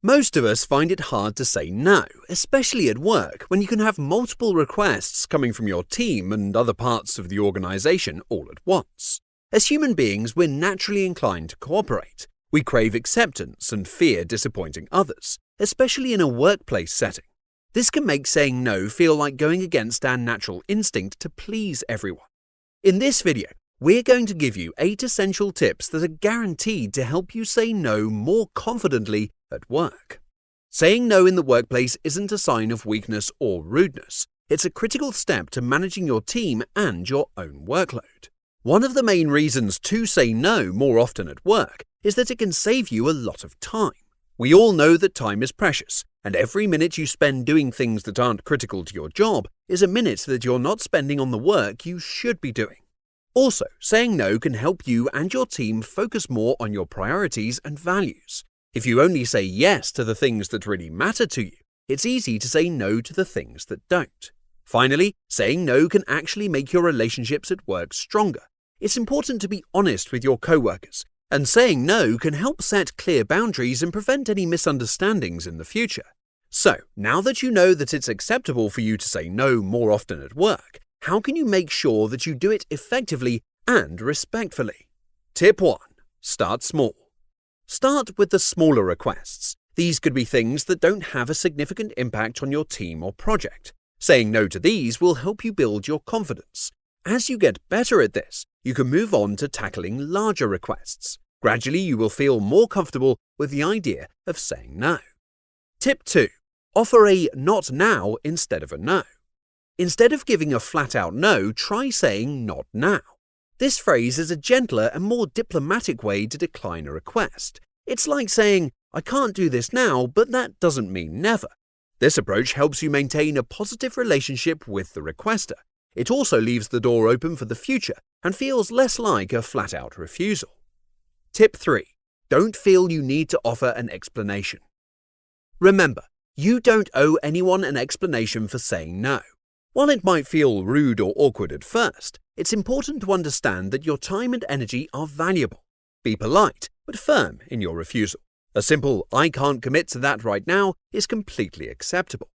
Most of us find it hard to say no, especially at work when you can have multiple requests coming from your team and other parts of the organization all at once. As human beings, we're naturally inclined to cooperate. We crave acceptance and fear disappointing others, especially in a workplace setting. This can make saying no feel like going against our natural instinct to please everyone. In this video, we're going to give you 8 essential tips that are guaranteed to help you say no more confidently at work. Saying no in the workplace isn't a sign of weakness or rudeness. It's a critical step to managing your team and your own workload. One of the main reasons to say no more often at work is that it can save you a lot of time. We all know that time is precious, and every minute you spend doing things that aren't critical to your job is a minute that you're not spending on the work you should be doing. Also, saying no can help you and your team focus more on your priorities and values. If you only say yes to the things that really matter to you, it's easy to say no to the things that don't. Finally, saying no can actually make your relationships at work stronger. It's important to be honest with your coworkers, and saying no can help set clear boundaries and prevent any misunderstandings in the future. So, now that you know that it's acceptable for you to say no more often at work, how can you make sure that you do it effectively and respectfully? Tip 1. Start small. Start with the smaller requests. These could be things that don't have a significant impact on your team or project. Saying no to these will help you build your confidence. As you get better at this, you can move on to tackling larger requests. Gradually, you will feel more comfortable with the idea of saying no. Tip 2. Offer a not now instead of a no. Instead of giving a flat-out no, try saying not now. This phrase is a gentler and more diplomatic way to decline a request. It's like saying, I can't do this now, but that doesn't mean never. This approach helps you maintain a positive relationship with the requester. It also leaves the door open for the future and feels less like a flat-out refusal. Tip 3. Don't feel you need to offer an explanation. Remember, you don't owe anyone an explanation for saying no. While it might feel rude or awkward at first, it's important to understand that your time and energy are valuable. Be polite, but firm in your refusal. A simple, I can't commit to that right now is completely acceptable.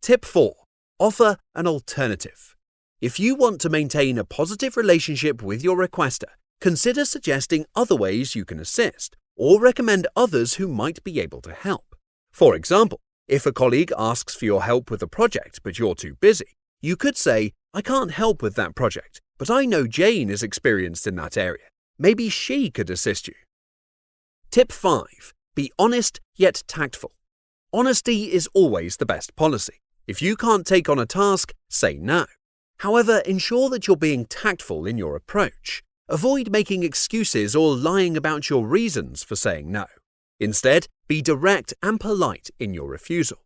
Tip 4. Offer an alternative. If you want to maintain a positive relationship with your requester, consider suggesting other ways you can assist, or recommend others who might be able to help. For example, if a colleague asks for your help with a project but you're too busy, you could say, I can't help with that project, but I know Jane is experienced in that area. Maybe she could assist you. Tip 5. Be honest yet tactful. Honesty is always the best policy. If you can't take on a task, say no. However, ensure that you're being tactful in your approach. Avoid making excuses or lying about your reasons for saying no. Instead, be direct and polite in your refusal.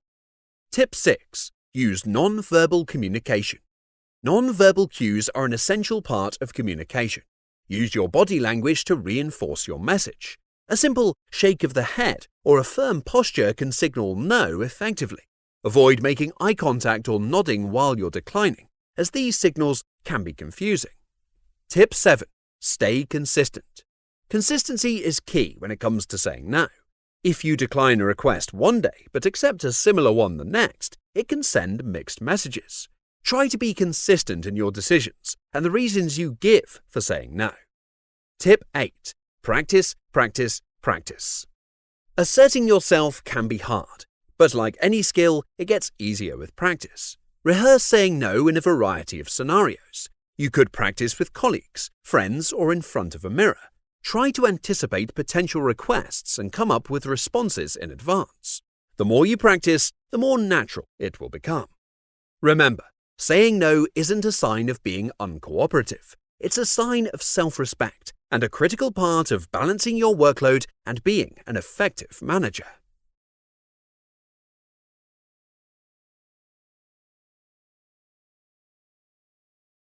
Tip 6. Use non-verbal communication. Non-verbal cues are an essential part of communication. Use your body language to reinforce your message. A simple shake of the head or a firm posture can signal no effectively. Avoid making eye contact or nodding while you're declining, as these signals can be confusing. Tip 7. Stay consistent. Consistency is key when it comes to saying no. If you decline a request one day but accept a similar one the next, it can send mixed messages. Try to be consistent in your decisions and the reasons you give for saying no. Tip 8. Practice, practice, practice. Asserting yourself can be hard, but like any skill, it gets easier with practice. Rehearse saying no in a variety of scenarios. You could practice with colleagues, friends, or in front of a mirror. Try to anticipate potential requests and come up with responses in advance. The more you practice, the more natural it will become. Remember, saying no isn't a sign of being uncooperative. It's a sign of self-respect and a critical part of balancing your workload and being an effective manager.